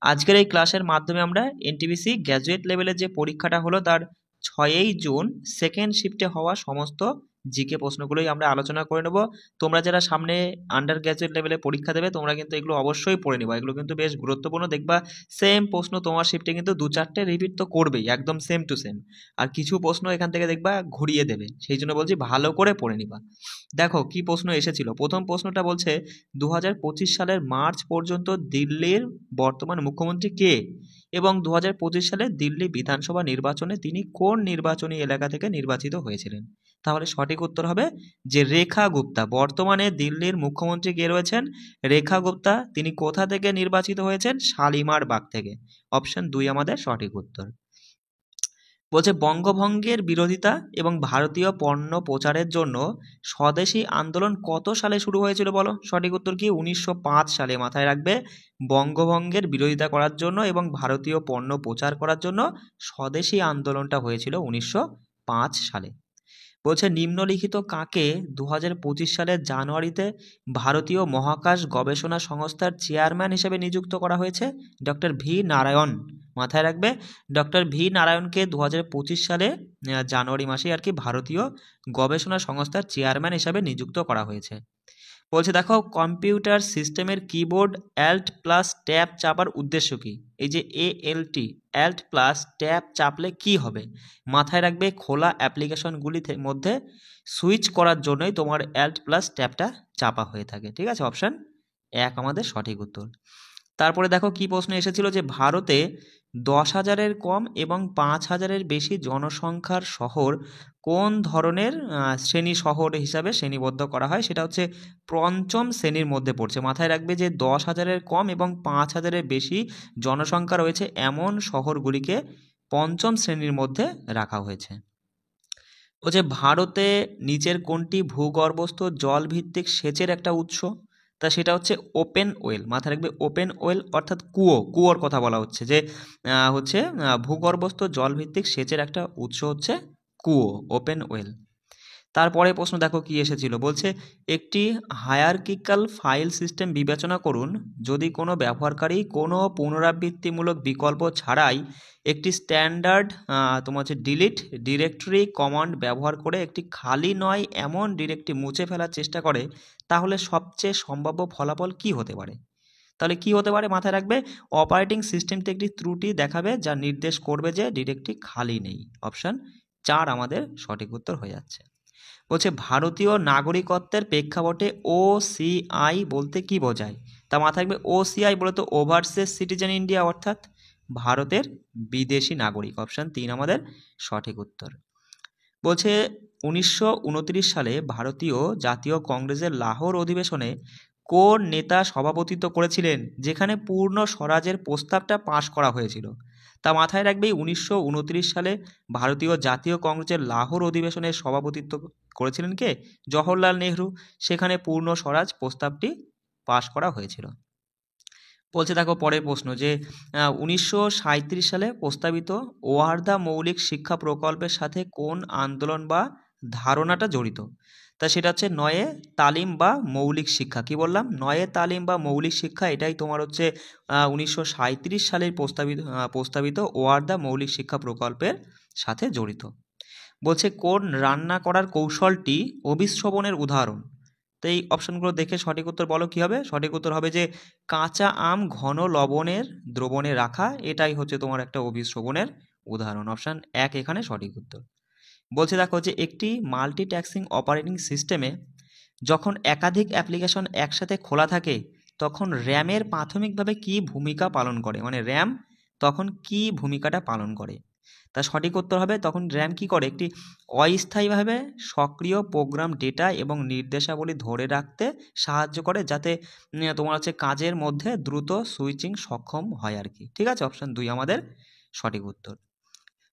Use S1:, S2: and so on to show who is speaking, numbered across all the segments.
S1: আজকের এই ক্লাসের মাধ্যমে আমরা এনটিপিসি গ্র্যাজুয়েট লেভেলের যে পরীক্ষাটা হলো তার 6ই জুন সেকেন্ড শিফটে হওয়া সমস্ত জিকে প্রশ্নগুলোই আমরা আলোচনা করে নেব। তোমরা যারা সামনে আন্ডার গ্র্যাজুয়েট লেভেলে পরীক্ষা দেবে তোমরা কিন্তু এগুলো অবশ্যই পড়ে নেবা, এগুলো কিন্তু বেশ গুরুত্বপূর্ণ। দেখবা সেম প্রশ্ন তোমার শিফটে কিন্তু 2-4টে রিপিট তো করবেই, একদম সেম টু সেম। আর কিছু প্রশ্ন এখান থেকে দেখবা ঘুরিয়ে দেবে, সেই জন্য বলছি ভালো করে পড়ে নিবা। দেখো কি প্রশ্ন এসেছিল। প্রথম প্রশ্নটা বলছে 2025 সালের মার্চ পর্যন্ত দিল্লির বর্তমান মুখ্যমন্ত্রী কে, এবং 2025 সালে দিল্লি বিধানসভা নির্বাচনে তিনি কোন নির্বাচনী এলাকা থেকে নির্বাচিত হয়েছিলেন। তাহলে সঠিক উত্তর হবে যে রেখা গুপ্তা। বর্তমানে দিল্লির মুখ্যমন্ত্রী কে রয়েছেন? রেখা গুপ্তা। তিনি কোথা থেকে নির্বাচিত হয়েছেন? শালিমার বাগ থেকে। অপশন 2 আমাদের সঠিক উত্তর। বলছে বঙ্গভঙ্গের বিরোধিতা এবং ভারতীয় পণ্য প্রচারের জন্য স্বদেশী আন্দোলন কত সালে শুরু হয়েছিল বলো? সঠিক উত্তর কি? 1905 সালে। মাথায় রাখবে, বঙ্গভঙ্গের বিরোধিতা করার জন্য এবং ভারতীয় পণ্য প্রচার করার জন্য স্বদেশী আন্দোলনটা হয়েছিল 1905 সালে। বলছে নিম্নলিখিত কাকে 2025 সালের জানুয়ারিতে ভারতীয় মহাকাশ গবেষণা সংস্থার চেয়ারম্যান হিসেবে নিযুক্ত করা হয়েছে? Doctor V Narayan. মাথায় রাখবে, ডক্টর ভি নারায়ণকে 2025 সালে জানুয়ারি মাসে আর কি ভারতীয় গবেষণা সংস্থার চেয়ারম্যান হিসাবে নিযুক্ত করা হয়েছে। বলছে দেখো কম্পিউটার সিস্টেমের কিবোর্ড অ্যাল্ট প্লাস ট্যাব চাপার উদ্দেশ্য কি? এই যে ALT অ্যাল্ট প্লাস ট্যাব চাপলে কি হবে? মাথায় রাখবে খোলা অ্যাপ্লিকেশনগুলি মধ্যে সুইচ করার জন্যই তোমার অ্যাল্ট প্লাস ট্যাবটা চাপা হয়ে থাকে। ঠিক আছে, অপশান 1 আমাদের সঠিক উত্তর। তারপরে দেখো কি প্রশ্ন এসেছিল যে ভারতে 10,000-এর কম এবং 5,000-এর বেশি জনসংখ্যার শহর কোন ধরনের শ্রেণী শহর হিসাবে শ্রেণীবদ্ধ করা হয়? সেটা হচ্ছে পঞ্চম শ্রেণীর মধ্যে পড়ছে। মাথায় রাখবে যে 10,000-এর কম এবং 5,000-এর বেশি জনসংখ্যা রয়েছে এমন শহরগুলিকে পঞ্চম শ্রেণীর মধ্যে রাখা হয়েছে। বলছে ভারতে নিচের কোনটি ভূগর্ভস্থ জলভিত্তিক সেচের একটা উৎস? তা সেটা হচ্ছে ওপেন ওয়েল। মাথায় রাখবে ওপেন ওয়েল অর্থাৎ কুয়োর কথা বলা হচ্ছে যে ভূগর্ভস্থ জলভিত্তিক সেচের একটা উৎস হচ্ছে কুয়ো, ওপেন ওয়েল। তারপরে প্রশ্ন দেখো কি এসেছিল। বলছে একটি হায়ারকিক্যাল ফাইল সিস্টেম বিবেচনা করুন যদি কোনো ব্যবহারকারী কোনো পুনরাবৃত্তিমূলক বিকল্প ছাড়াই একটি স্ট্যান্ডার্ড তোমার হচ্ছে ডিলিট ডিরেক্টরি কমান্ড ব্যবহার করে একটি খালি নয় এমন ডিরেক্টরি মুছে ফেলার চেষ্টা করে, তাহলে সবচেয়ে সম্ভাব্য ফলাফল কি হতে পারে? তাহলে কি হতে পারে? মাথায় রাখবে অপারেটিং সিস্টেমটি একটি ত্রুটি দেখাবে যা নির্দেশ করবে যে ডিরেক্টরি খালি নেই। অপশান 4 আমাদের সঠিক উত্তর হয়ে যাচ্ছে। বলছে ভারতীয় নাগরিকত্বের প্রেক্ষাপটে OCI বলতে কি বোঝায়? তা মাথায় রাখবে OCI বলে তো ওভারসিজ সিটিজেন ইন্ডিয়া, অর্থাৎ ভারতের বিদেশি নাগরিক। অপশান 3 আমাদের সঠিক উত্তর। বলছে 1929 সালে ভারতীয় জাতীয় কংগ্রেসের লাহোর অধিবেশনে কোন নেতা সভাপতিত্ব করেছিলেন যেখানে পূর্ণ স্বরাজের প্রস্তাবটা পাশ করা হয়েছিল? তা মাথায় রাখবে 1929 সালে ভারতীয় জাতীয় কংগ্রেসের লাহোর অধিবেশনে সভাপতিত্ব করেছিলেন কে? জওহরলাল নেহরু। সেখানে পূর্ণ স্বরাজ প্রস্তাবটি পাশ করা হয়েছিল। বলছে দেখো পরের প্রশ্ন যে 1937 সালে প্রস্তাবিত ওয়ার্ধা মৌলিক শিক্ষা প্রকল্পের সাথে কোন আন্দোলন বা ধারণাটা জড়িত? তা সেটা হচ্ছে নয়ে তালিম বা মৌলিক শিক্ষা। কি বললাম? নয়ে তালিম বা মৌলিক শিক্ষা, এটাই তোমার হচ্ছে 1937 সালের প্রস্তাবিত ওয়ার্ধা মৌলিক শিক্ষা প্রকল্পের সাথে জড়িত। বলছে কোন রান্না করার কৌশলটি অভিশ্রবণের উদাহরণ? তো এই অপশনগুলো দেখে সঠিক উত্তর বলো কি হবে? সঠিক উত্তর হবে যে কাঁচা আম ঘন লবণের দ্রবণে রাখা, এটাই হচ্ছে তোমার একটা অভিশ্রবণের উদাহরণ। অপশান 1 এখানে সঠিক উত্তর। বলছে দেখো যে একটি মাল্টিটাস্কিং অপারেটিং সিস্টেমে যখন একাধিক অ্যাপ্লিকেশন একসাথে খোলা থাকে তখন র্যামের প্রাথমিকভাবে কি ভূমিকা পালন করে? মানে র্যাম তখন কি ভূমিকাটা পালন করে? তা সঠিক উত্তর হবে তখন র্যাম কি করে? একটি অস্থায়ীভাবে সক্রিয় প্রোগ্রাম ডেটা এবং নির্দেশাবলী ধরে রাখতে সাহায্য করে, যাতে তোমার হচ্ছে কাজের মধ্যে দ্রুত সুইচিং সক্ষম হয় আর কি। ঠিক আছে, অপশান 2 আমাদের সঠিক উত্তর।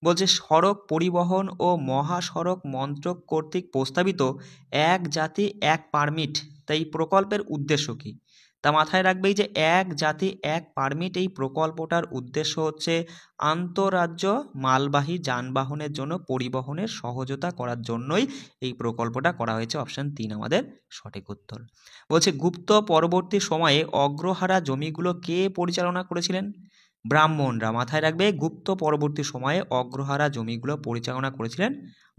S1: বলছে সড়ক পরিবহন ও মহাসড়ক মন্ত্রক কর্তৃক প্রস্তাবিত এক জাতি এক পারমিট, তাই প্রকল্পের উদ্দেশ্য কি? তা মাথায় রাখবে যে এক জাতি এক পারমিট এই প্রকল্পটার উদ্দেশ্য হচ্ছে আন্তঃরাজ্য মালবাহী যানবাহনের জন্য পরিবহনের সহজতা করার জন্যই এই প্রকল্পটা করা হয়েছে। অপশান 3 আমাদের সঠিক উত্তর। বলছে গুপ্ত পরবর্তী সময়ে অগ্রহারা জমিগুলো কে পরিচালনা করেছিলেন? ব্রাহ্মণরা। মাথায় রাখবে গুপ্ত পরবর্তী সময়ে অগ্রহারা জমিগুলো পরিচালনা করেছিলেন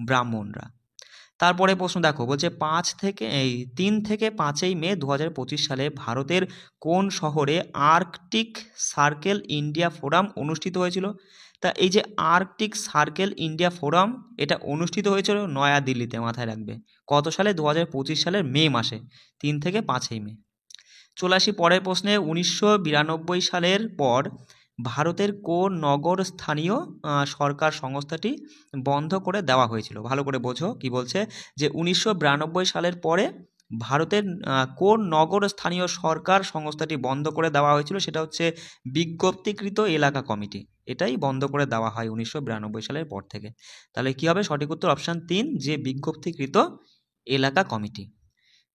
S1: ব্রাহ্মণরা। তারপরে প্রশ্ন দেখো, বলছে 3 থেকে 5 মে 2025 সালে ভারতের কোন শহরে আর্কটিক সার্কেল ইন্ডিয়া ফোরাম অনুষ্ঠিত হয়েছিল? তা এই যে আর্কটিক সার্কেল ইন্ডিয়া ফোরাম এটা অনুষ্ঠিত হয়েছিল নয়াদিল্লিতে। মাথায় রাখবে কত সালে? 2025 সালের মে মাসে, 3 থেকে 5 মে। চলে আসি পরের প্রশ্নে। 1992 সালের পর ভারতের কোন নগর স্থানীয় সরকার সংস্থাটি বন্ধ করে দেওয়া হয়েছিল? ভালো করে বোঝো কি বলছে, যে 1992 সালের পরে ভারতের কোন নগর স্থানীয় সরকার সংস্থাটি বন্ধ করে দেওয়া হয়েছিল? সেটা হচ্ছে বিজ্ঞপ্তিকৃত এলাকা কমিটি। এটাই বন্ধ করে দেওয়া হয় 1992 সালের পর থেকে। তাহলে কি হবে সঠিক উত্তর? অপশান 3, যে বিজ্ঞপ্তিকৃত এলাকা কমিটি।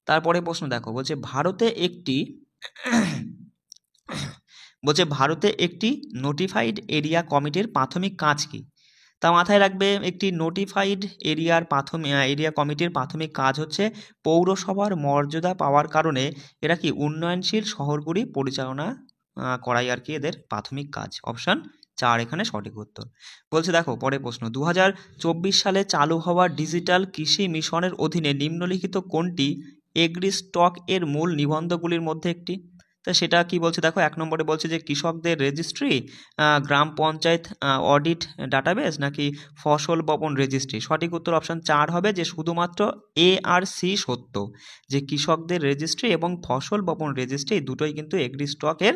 S1: তারপরে প্রশ্ন দেখো, বলছে ভারতে একটি নোটিফাইড এরিয়া কমিটির প্রাথমিক কাজ কি? তা মাথায় রাখবে একটি নোটিফাইড এরিয়া কমিটির প্রাথমিক কাজ হচ্ছে পৌরসভার মর্যাদা পাওয়ার কারণে এরা কি উন্নয়নশীল শহরগুলি পরিচালনা করাই আর কি এদের প্রাথমিক কাজ। অপশান 4 এখানে সঠিক উত্তর। বলছে দেখো পরের প্রশ্ন, 2024 সালে চালু হওয়া ডিজিটাল কৃষি মিশনের অধীনে নিম্নলিখিত কোনটি এগ্রি স্টক এর মূল নিবন্ধগুলির মধ্যে একটি? তা সেটা কি বলছে দেখো, 1 নম্বরে বলছে যে কৃষকদের রেজিস্ট্রি, গ্রাম পঞ্চায়েত অডিট ডাটাবেস, নাকি ফসল বপন রেজিস্ট্রি। সঠিক উত্তর অপশান 4 হবে, যে শুধুমাত্র এ আর সি সত্য, যে কৃষকদের রেজিস্ট্রি এবং ফসল বপন রেজিস্ট্রি দুটোই কিন্তু এগ্রি স্টকের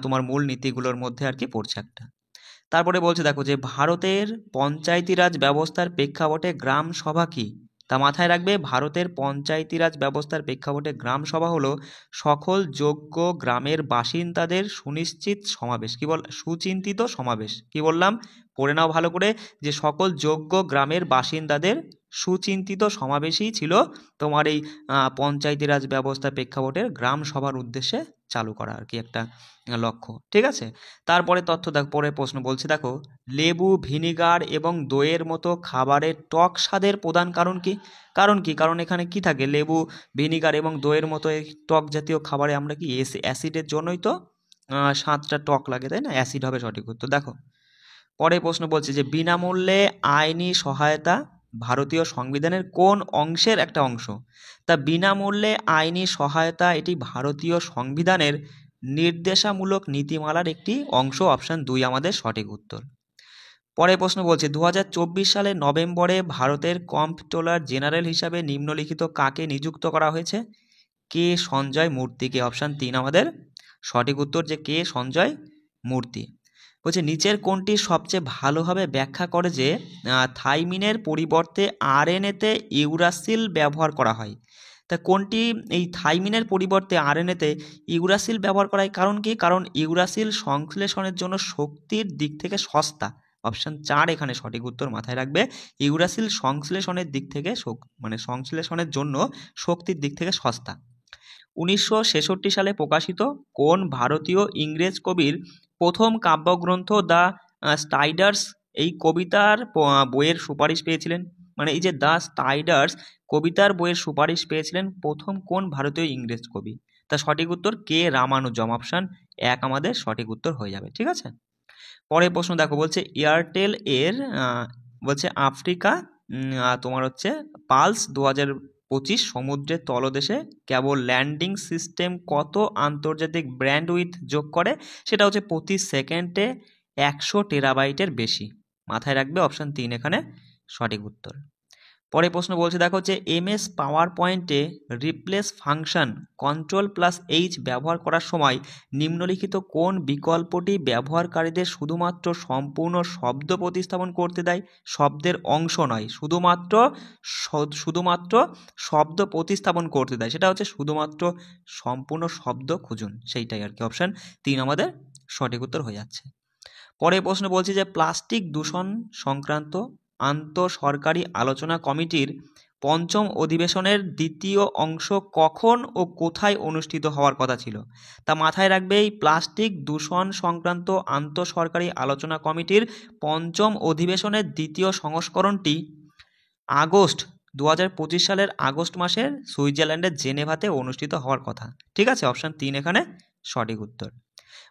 S1: তোমার মূল নীতিগুলোর মধ্যে আর কি পড়ছে একটা। তারপরে বলছে দেখো, যে ভারতের পঞ্চায়েতি রাজ ব্যবস্থার প্রেক্ষাপটে গ্রাম সভা কি? তা মাথায় রাখবে ভারতের পঞ্চায়েতি রাজ ব্যবস্থার প্রেক্ষাপটে গ্রাম সভা হলো সকল যোগ্য গ্রামের বাসিন্দাদের সুনিশ্চিত সমাবেশ। কি বল? সুচিন্তিত সমাবেশ। কি বললাম? পড়ে নাও ভালো করে, যে সকল যোগ্য গ্রামের বাসিন্দাদের সুচিন্তিত সমাবেশই ছিল তোমার এই পঞ্চায়েতি রাজ ব্যবস্থার প্রেক্ষাপটের গ্রাম সভার উদ্দেশ্যে চালু করা আর কি একটা লক্ষ্য। ঠিক আছে। তারপরে তথ্য দেখো, পরে প্রশ্ন বলছে দেখো, লেবু, ভিনিগার এবং দইয়ের মতো খাবারের টক স্বাদের প্রধান কারণ কি? কারণ এখানে কি থাকে? লেবু, ভিনিগার এবং দইয়ের মতো এই টক জাতীয় খাবারে আমরা কি অ্যাসিডের জন্যই তো স্বাদটা টক লাগে, তাই না? অ্যাসিড হবে সঠিক উত্তর। দেখো পরে প্রশ্ন বলছে যে বিনামূল্যে আইনি সহায়তা ভারতীয় সংবিধানের কোন অংশের একটা অংশ? তা বিনামূল্যে আইনি সহায়তা এটি ভারতীয় সংবিধানের নির্দেশামূলক নীতিমালার একটি অংশ। অপশান 2 আমাদের সঠিক উত্তর। পরে প্রশ্ন বলছে 2024 সালের নভেম্বরে ভারতের কম্পট্রোলার জেনারেল হিসাবে নিম্নলিখিত কাকে নিযুক্ত করা হয়েছে? কে সঞ্জয় মূর্তিকে। অপশান 3 আমাদের সঠিক উত্তর, যে কে সঞ্জয় মূর্তি। বলছে নিচের কোনটি সবচেয়ে ভালোভাবে ব্যাখ্যা করে যে থাইমিনের পরিবর্তে আরএনএতে ইউরাসিল ব্যবহার করা হয়? তা কোনটি এই থাইমিনের পরিবর্তে আরএনএতে ইউরাসিল ব্যবহার করা হয়? কারণ কি? কারণ ইউরাসিল সংশ্লেষণের জন্য শক্তির দিক থেকে সস্তা। অপশান 4 এখানে সঠিক উত্তর। মাথায় রাখবে ইউরাসিল সংশ্লেষণের দিক থেকে সংশ্লেষণের জন্য শক্তির দিক থেকে সস্তা। 1966 সালে প্রকাশিত কোন ভারতীয় ইংরেজ কবির প্রথম কাব্যগ্রন্থ দ্য স্টাইডার্স এই কবিতার বইয়ের সুপারিশ পেয়েছিলেন? মানে এই যে দ্য স্টাইডার্স কবিতার বইয়ের সুপারিশ পেয়েছিলেন প্রথম কোন ভারতীয় ইংরেজ কবি? তা সঠিক উত্তর কে রামানুজম। অপশান 1 আমাদের সঠিক উত্তর হয়ে যাবে। ঠিক আছে। পরের প্রশ্ন দেখো, বলছে এয়ারটেল এর বলছে আফ্রিকা তোমার হচ্ছে পালস 2025 সমুদ্রের তলদেশে কেবল ল্যান্ডিং সিস্টেম কত আন্তর্জাতিক ব্যান্ডউইথ যোগ করে? সেটা হচ্ছে প্রতি সেকেন্ডে 100 টেরাবাইটের বেশি। মাথায় রাখবে অপশান 3 এখানে সঠিক উত্তর। পরে প্রশ্ন বলছে দেখো, যে এমএস পাওয়ার পয়েন্টে রিপ্লেস ফাংশন Ctrl+H ব্যবহার করার সময় নিম্নলিখিত কোন বিকল্পটি ব্যবহারকারীদের শুধুমাত্র সম্পূর্ণ শব্দ প্রতিস্থাপন করতে দেয়? শব্দের অংশ নয়, শুধুমাত্র শব্দ প্রতিস্থাপন করতে দেয়। সেটা হচ্ছে শুধুমাত্র সম্পূর্ণ শব্দ খুঁজুন, সেইটাই আর কি। অপশান 3 আমাদের সঠিক উত্তর হয়ে যাচ্ছে। পরে প্রশ্ন বলছে যে প্লাস্টিক দূষণ সংক্রান্ত আন্তঃসরকারি আলোচনা কমিটির পঞ্চম অধিবেশনের দ্বিতীয় অংশ কখন ও কোথায় অনুষ্ঠিত হওয়ার কথা ছিল? তা মাথায় রাখবে, এই প্লাস্টিক দূষণ সংক্রান্ত আন্তঃসরকারি আলোচনা কমিটির পঞ্চম অধিবেশনের দ্বিতীয় সংস্করণটি আগস্ট 2025 সালের আগস্ট মাসের সুইজারল্যান্ডের জেনেভাতে অনুষ্ঠিত হওয়ার কথা। ঠিক আছে, অপশান 3 এখানে সঠিক উত্তর।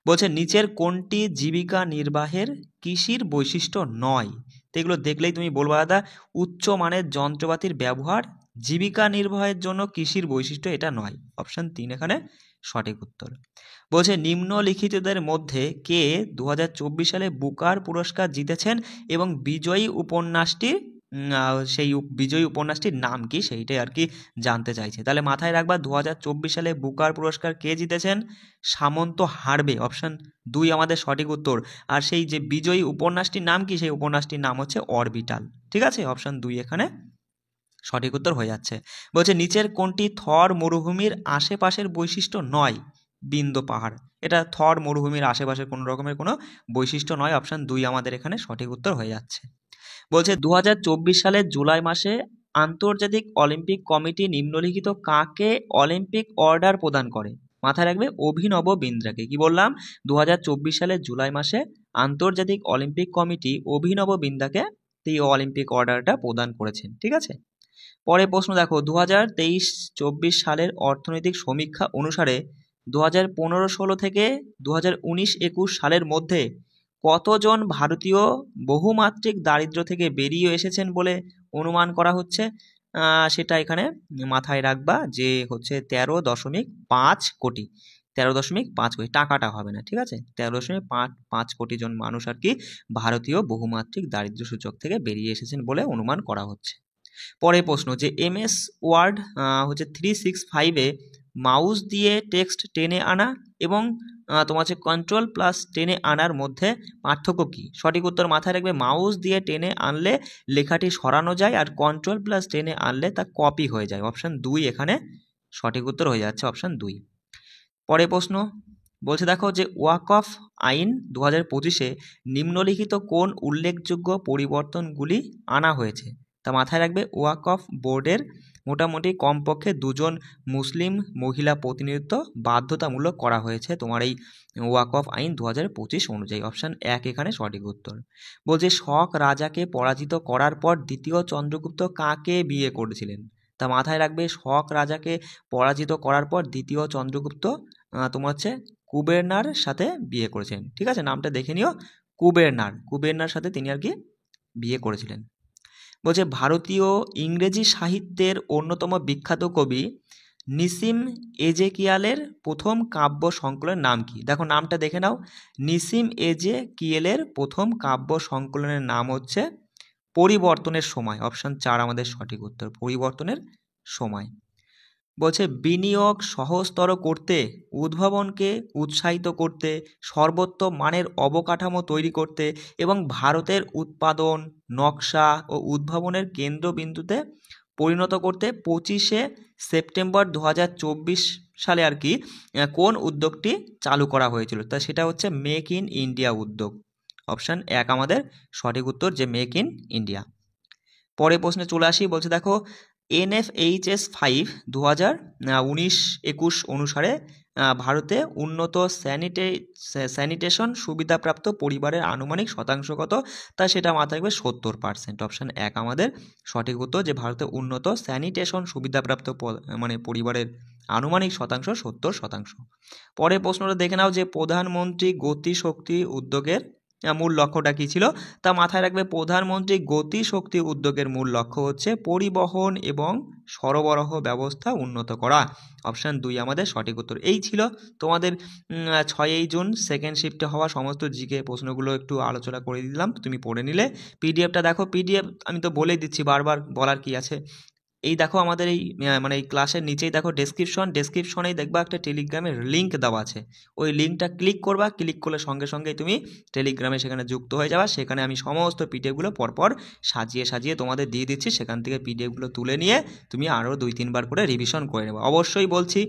S1: বলছে নিচের কোনটি জীবিকা নির্বাহের কৃষির বৈশিষ্ট্য নয়? তো এগুলো দেখলেই তুমি বলবা দাদা উচ্চ মানের যন্ত্রপাতির ব্যবহার জীবিকা নির্বাহের জন্য কৃষির বৈশিষ্ট্য এটা নয়। অপশান 3 এখানে সঠিক উত্তর। বলছে নিম্নলিখিতদের মধ্যে কে 2024 সালে বুকার পুরস্কার জিতেছেন এবং বিজয়ী উপন্যাসটির সেই বিজয়ী উপন্যাসটির নাম কি সেইটাই আর কি জানতে চাইছে। তাহলে মাথায় রাখবা 2024 সালে বুকার পুরস্কার কে জিতেছেন? সামন্ত হারবে। অপশান 2 আমাদের সঠিক উত্তর। আর সেই যে বিজয়ী উপন্যাসটির নাম কি? সেই উপন্যাসটির নাম হচ্ছে অরবিটাল। ঠিক আছে, অপশান 2 এখানে সঠিক উত্তর হয়ে যাচ্ছে। বলছে নিচের কোনটি থর মরুভূমির আশেপাশের বৈশিষ্ট্য নয়? বিন্ধ্য পাহাড়। এটা থর মরুভূমির আশেপাশের কোনো রকমের কোনো বৈশিষ্ট্য নয়। অপশান 2 আমাদের এখানে সঠিক উত্তর হয়ে যাচ্ছে। বলছে 2024 সালের জুলাই মাসে আন্তর্জাতিক অলিম্পিক কমিটি নিম্নলিখিত কাকে অলিম্পিক অর্ডার প্রদান করে? মাথায় রাখবে অভিনব বিন্দ্রাকে। কি বললাম? 2024 সালের জুলাই মাসে আন্তর্জাতিক অলিম্পিক কমিটি অভিনব বিন্দ্রাকে এই অলিম্পিক অর্ডারটা প্রদান করেছেন। ঠিক আছে, পরে প্রশ্ন দেখো 2023-24 সালের অর্থনৈতিক সমীক্ষা অনুসারে 2015-16 থেকে 2019-21 সালের মধ্যে কতজন ভারতীয় বহুমাত্রিক দারিদ্র্য থেকে বেরিয়ে এসেছেন বলে অনুমান করা হচ্ছে? সেটা এখানে মাথায় রাখবা যে হচ্ছে 13.5 কোটি। 13.5 কোটি, টাকাটা হবে না। ঠিক আছে, 13.5 কোটি জন মানুষ আর কি ভারতীয় বহুমাত্রিক দারিদ্র্য সূচক থেকে বেরিয়ে এসেছেন বলে অনুমান করা হচ্ছে। পরের প্রশ্ন যে MS ওয়ার্ড হচ্ছে 365-এ মাউস দিয়ে টেক্সট টেনে আনা এবং তোমার হচ্ছে কন্ট্রোল প্লাস টেনে আনার মধ্যে পার্থক্য কী? সঠিক উত্তর মাথায় রাখবে মাউস দিয়ে টেনে আনলে লেখাটি সরানো যায় আর কন্ট্রোল প্লাস টেনে আনলে তা কপি হয়ে যায়। অপশান 2 এখানে সঠিক উত্তর হয়ে যাচ্ছে, অপশান 2। পরের প্রশ্ন বলছে দেখো যে ওয়াক অফ আইন 2025-এ নিম্নলিখিত কোন উল্লেখযোগ্য পরিবর্তনগুলি আনা হয়েছে? তা মাথায় রাখবে ওয়াক অফ বোর্ডের মোটামুটি কমপক্ষে 2 জন মুসলিম মহিলা প্রতিনিধিত্ব বাধ্যতামূলক করা হয়েছে তোমার এই ওয়াক অফ আইন 2025 অনুযায়ী। অপশান 1 এখানে সঠিক উত্তর। বলছে শক রাজাকে পরাজিত করার পর দ্বিতীয় চন্দ্রগুপ্ত কাকে বিয়ে করেছিলেন? তা মাথায় রাখবে শক রাজাকে পরাজিত করার পর দ্বিতীয় চন্দ্রগুপ্ত তোমার হচ্ছে কুবেরনার সাথে বিয়ে করেছেন। ঠিক আছে, নামটা দেখে নিও, কুবেরনার সাথে তিনি আর কি বিয়ে করেছিলেন। বলছে ভারতীয় ইংরেজি সাহিত্যের অন্যতম বিখ্যাত কবি নিসিম এজেকিয়ালের প্রথম কাব্য সংকলনের নাম কি? দেখো নামটা দেখে নাও, নিসিম এজেকিয়ালের প্রথম কাব্য সংকলনের নাম হচ্ছে পরিবর্তনের সময়। অপশান 4 আমাদের সঠিক উত্তর, পরিবর্তনের সময়। বলছে বিনিয়োগ সহজতর করতে, উদ্ভাবনকে উৎসাহিত করতে, সর্বোত্তম মানের অবকাঠামো তৈরি করতে এবং ভারতের উৎপাদন নকশা ও উদ্ভাবনের কেন্দ্রবিন্দুতে পরিণত করতে 25শে সেপ্টেম্বর 2024 সালে আর কি কোন উদ্যোগটি চালু করা হয়েছিল? তা সেটা হচ্ছে মেক ইন ইন্ডিয়া উদ্যোগ। অপশান 1 আমাদের সঠিক উত্তর, যে মেক ইন ইন্ডিয়া। পরে প্রশ্নে চলে আসি। বলছে দেখো NFHS 5 2019-21 অনুসারে ভারতে উন্নত স্যানিটেশন সুবিধাপ্রাপ্ত পরিবারের আনুমানিক শতাংশ কত? তা সেটা মাথায় রাখবে 70%। অপশান 1 আমাদের সঠিক উত্তর, যে ভারতে উন্নত স্যানিটেশন সুবিধাপ্রাপ্ত মানে পরিবারের আনুমানিক শতাংশ 70%। পরে প্রশ্নটা দেখে নাও যে প্রধানমন্ত্রী গতি শক্তি উদ্যোগের মূল লক্ষ্যটা কী ছিল? তা মাথায় রাখবে প্রধানমন্ত্রী গতি শক্তি উদ্যোগের মূল লক্ষ্য হচ্ছে পরিবহন এবং সরবরাহ ব্যবস্থা উন্নত করা। অপশান 2 আমাদের সঠিক উত্তর। এই ছিল তোমাদের 6ই জুন সেকেন্ড শিফটে হওয়া সমস্ত জিকে প্রশ্নগুলো একটু আলোচনা করে দিলাম, তুমি পড়ে নিলে। পিডিএফটা দেখো, পিডিএফ আমি তো বলেই দিচ্ছি, বারবার বলার কি আছে। এই দেখো আমাদের এই মানে এই ক্লাসের নিচেই দেখো ডেসক্রিপশনেই দেখবা একটা টেলিগ্রামের লিঙ্ক দেওয়া আছে। ওই লিঙ্কটা ক্লিক করবা, ক্লিক করলে সঙ্গে সঙ্গেই তুমি টেলিগ্রামে সেখানে যুক্ত হয়ে যাবা। সেখানে আমি সমস্ত পিডিএফগুলো পরপর সাজিয়ে তোমাদের দিয়ে দিচ্ছি। সেখান থেকে পিডিএফগুলো তুলে নিয়ে তুমি আরও 2-3 বার করে রিভিশন করে নেবে। অবশ্যই বলছি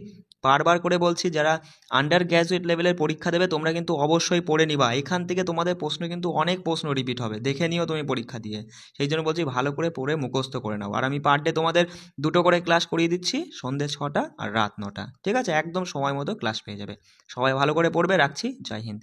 S1: বারবার করে বলছি, যারা আন্ডার গ্র্যাজুয়েট লেভেলের পরীক্ষা দেবে তোমরা কিন্তু অবশ্যই পড়ে নিবা। এখান থেকে তোমাদের প্রশ্ন কিন্তু অনেক প্রশ্ন রিপিট হবে, দেখে নিও তুমি পরীক্ষা দিয়ে। সেই জন্য বলছি ভালো করে পড়ে মুখস্থ করে নাও। আর আমি পার ডে তোমাদের 2টো করে ক্লাস করিয়ে দিচ্ছি, সন্ধ্যে 6টা আর রাত 9টা। ঠিক আছে, একদম সময় মতো ক্লাস পেয়ে যাবে। সবাই ভালো করে পড়বে, রাখছি, জয় হিন্দ।